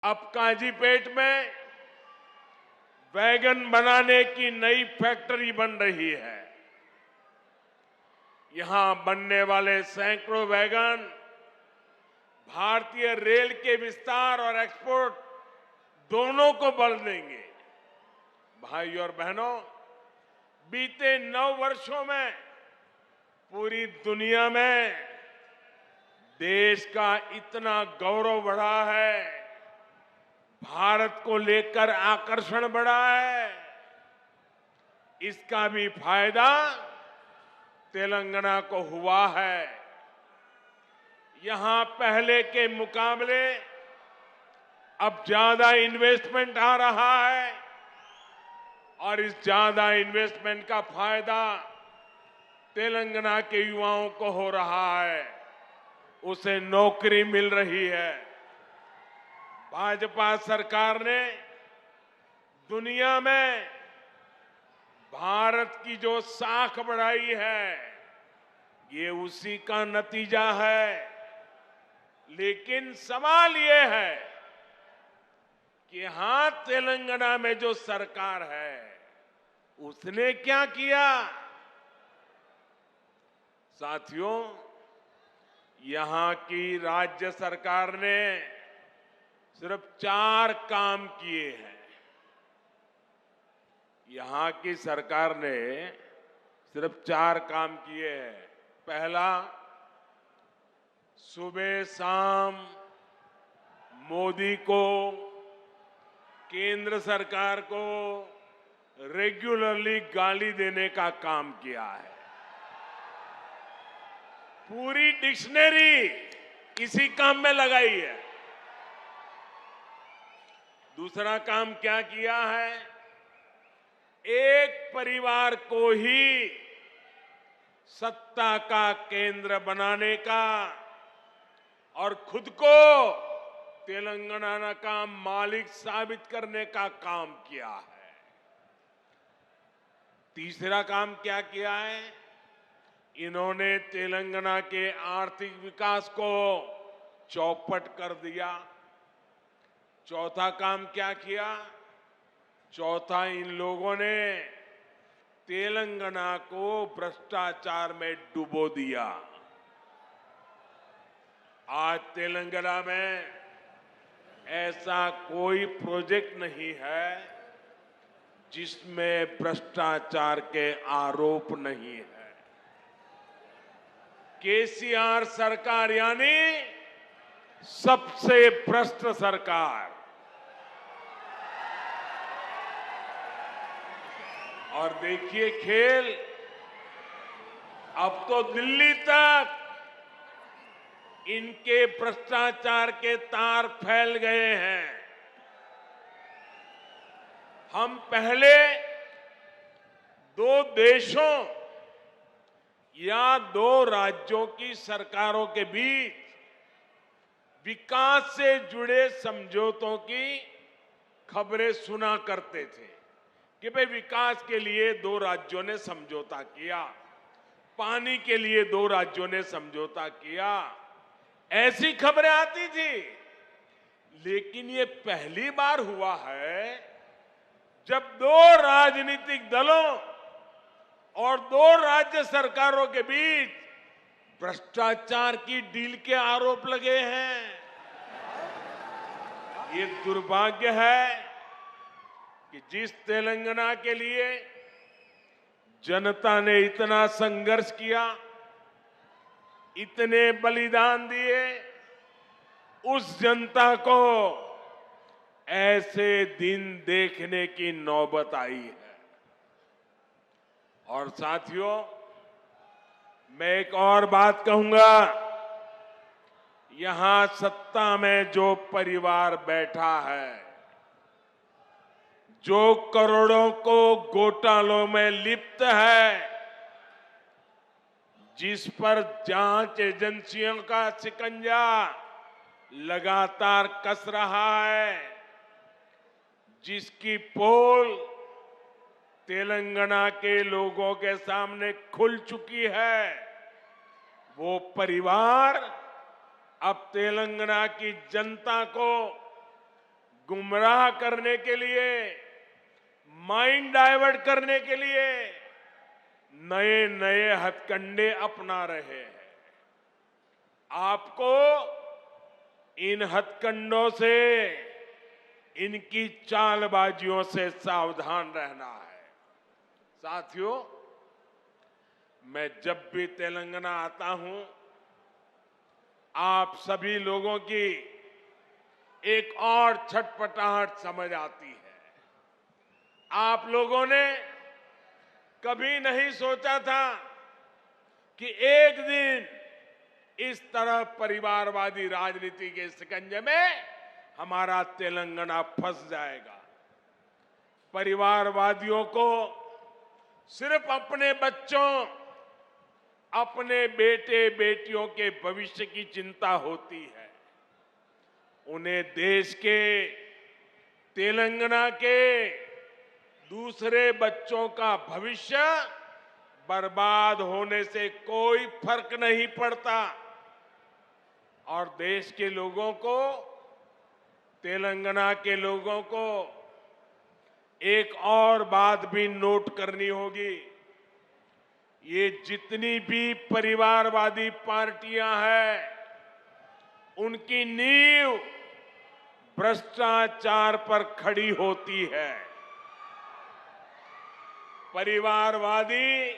अब काजीपेट में वैगन बनाने की नई फैक्ट्री बन रही है। यहां बनने वाले सैकड़ों वैगन भारतीय रेल के विस्तार और एक्सपोर्ट दोनों को बल देंगे। भाई और बहनों, बीते 9 वर्षों में पूरी दुनिया में देश का इतना गौरव बढ़ा है, भारत को लेकर आकर्षण बढ़ा है। इसका भी फायदा तेलंगाना को हुआ है। यहां पहले के मुकाबले अब ज्यादा इन्वेस्टमेंट आ रहा है और इस ज्यादा इन्वेस्टमेंट का फायदा तेलंगाना के युवाओं को हो रहा है, उसे नौकरी मिल रही है। भाजपा सरकार ने दुनिया में भारत की जो साख बढ़ाई है, ये उसी का नतीजा है। लेकिन सवाल ये है कि यहां तेलंगाना में जो सरकार है, उसने क्या किया? साथियों, यहां की राज्य सरकार ने सिर्फ 4 काम किए हैं। यहां की सरकार ने सिर्फ 4 काम किए हैं। पहला, सुबह शाम मोदी को, केंद्र सरकार को रेगुलरली गाली देने का काम किया है। पूरी डिक्शनरी इसी काम में लगाई है। दूसरा काम क्या किया है? एक परिवार को ही सत्ता का केंद्र बनाने का और खुद को तेलंगाना का मालिक साबित करने का काम किया है। तीसरा काम क्या किया है? इन्होंने तेलंगाना के आर्थिक विकास को चौपट कर दिया। चौथा काम क्या किया? चौथा, इन लोगों ने तेलंगाना को भ्रष्टाचार में डुबो दिया। आज तेलंगाना में ऐसा कोई प्रोजेक्ट नहीं है जिसमें भ्रष्टाचार के आरोप नहीं है। केसीआर सरकार यानी सबसे भ्रष्ट सरकार। और देखिए खेल, अब तो दिल्ली तक इनके भ्रष्टाचार के तार फैल गए हैं। हम पहले 2 देशों या 2 राज्यों की सरकारों के बीच विकास से जुड़े समझौतों की खबरें सुना करते थे कि भाई विकास के लिए 2 राज्यों ने समझौता किया, पानी के लिए 2 राज्यों ने समझौता किया, ऐसी खबरें आती थी। लेकिन ये पहली बार हुआ है जब 2 राजनीतिक दलों और 2 राज्य सरकारों के बीच भ्रष्टाचार की डील के आरोप लगे हैं। ये दुर्भाग्य है कि जिस तेलंगाना के लिए जनता ने इतना संघर्ष किया, इतने बलिदान दिए, उस जनता को ऐसे दिन देखने की नौबत आई है। और साथियों, मैं एक और बात कहूंगा। यहां सत्ता में जो परिवार बैठा है, जो करोड़ों को घोटालों में लिप्त है, जिस पर जांच एजेंसियों का शिकंजा लगातार कस रहा है, जिसकी पोल तेलंगाना के लोगों के सामने खुल चुकी है, वो परिवार अब तेलंगाना की जनता को गुमराह करने के लिए, माइंड डाइवर्ट करने के लिए नए नए हथकंडे अपना रहे हैं। आपको इन हथकंडों से, इनकी चालबाजियों से सावधान रहना है। साथियों, मैं जब भी तेलंगाना आता हूं, आप सभी लोगों की एक और छटपटाहट समझ आती है। आप लोगों ने कभी नहीं सोचा था कि एक दिन इस तरह परिवारवादी राजनीति के शिकंजे में हमारा तेलंगाना फंस जाएगा। परिवारवादियों को सिर्फ अपने बच्चों, अपने बेटे बेटियों के भविष्य की चिंता होती है। उन्हें देश के, तेलंगाना के दूसरे बच्चों का भविष्य बर्बाद होने से कोई फर्क नहीं पड़ता। और देश के लोगों को, तेलंगाना के लोगों को एक और बात भी नोट करनी होगी। ये जितनी भी परिवारवादी पार्टियां हैं, उनकी नींव भ्रष्टाचार पर खड़ी होती है। परिवारवादी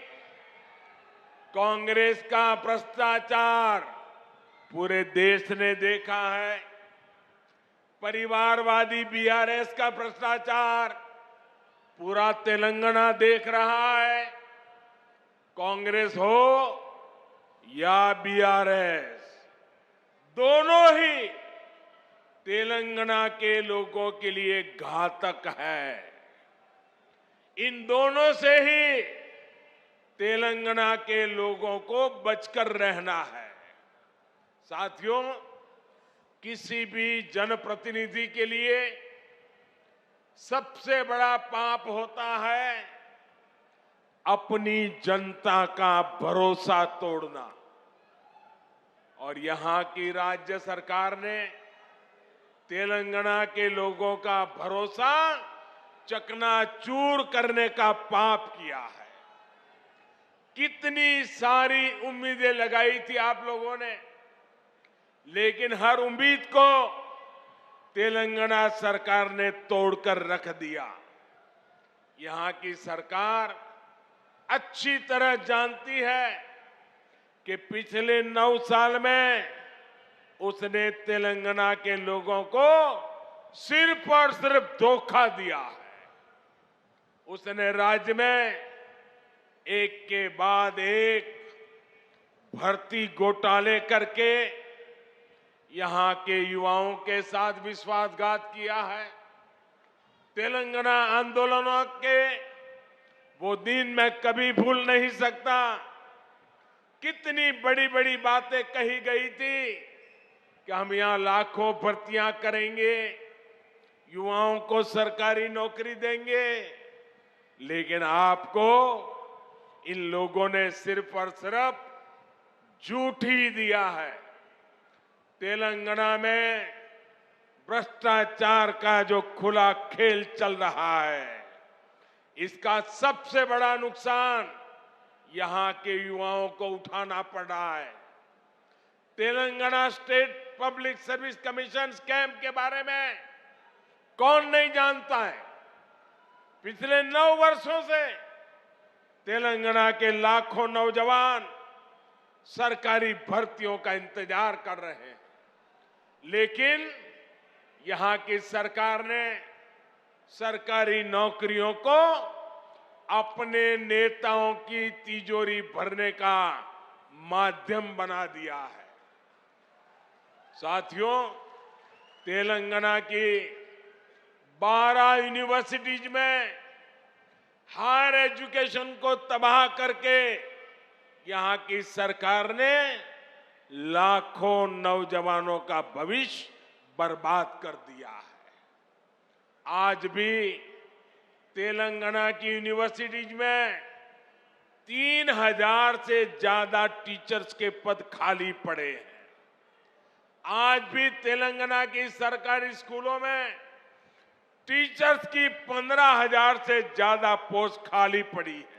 कांग्रेस का भ्रष्टाचार पूरे देश ने देखा है। परिवारवादी बीआरएस का भ्रष्टाचार पूरा तेलंगाना देख रहा है। कांग्रेस हो या बीआरएस, दोनों ही तेलंगाना के लोगों के लिए घातक है। इन दोनों से ही तेलंगाना के लोगों को बचकर रहना है। साथियों, किसी भी जनप्रतिनिधि के लिए सबसे बड़ा पाप होता है अपनी जनता का भरोसा तोड़ना। और यहां की राज्य सरकार ने तेलंगाना के लोगों का भरोसा चकनाचूर करने का पाप किया है। कितनी सारी उम्मीदें लगाई थी आप लोगों ने, लेकिन हर उम्मीद को तेलंगाना सरकार ने तोड़कर रख दिया। यहां की सरकार अच्छी तरह जानती है कि पिछले 9 साल में उसने तेलंगाना के लोगों को सिर्फ और सिर्फ धोखा दिया है। उसने राज्य में एक के बाद एक भर्ती घोटाले करके यहां के युवाओं के साथ विश्वासघात किया है। तेलंगाना आंदोलनों के वो दिन मैं कभी भूल नहीं सकता। कितनी बड़ी बड़ी बातें कही गई थी कि हम यहां लाखों भर्तियां करेंगे, युवाओं को सरकारी नौकरी देंगे, लेकिन आपको इन लोगों ने सिर्फ और सिर्फ झूठ ही दिया है। तेलंगाना में भ्रष्टाचार का जो खुला खेल चल रहा है, इसका सबसे बड़ा नुकसान यहां के युवाओं को उठाना पड़ रहा है। Telangana state public service commission scam के बारे में कौन नहीं जानता है। पिछले 9 वर्षों से तेलंगाना के लाखों नौजवान सरकारी भर्तियों का इंतजार कर रहे हैं, लेकिन यहां की सरकार ने सरकारी नौकरियों को अपने नेताओं की तिजोरी भरने का माध्यम बना दिया है। साथियों, तेलंगाना की 12 यूनिवर्सिटीज में हायर एजुकेशन को तबाह करके यहां की सरकार ने लाखों नौजवानों का भविष्य बर्बाद कर दिया है। आज भी तेलंगाना की यूनिवर्सिटीज में 3000 से ज्यादा टीचर्स के पद खाली पड़े हैं। आज भी तेलंगाना की सरकारी स्कूलों में टीचर्स की 15,000 से ज्यादा पोस्ट खाली पड़ी है।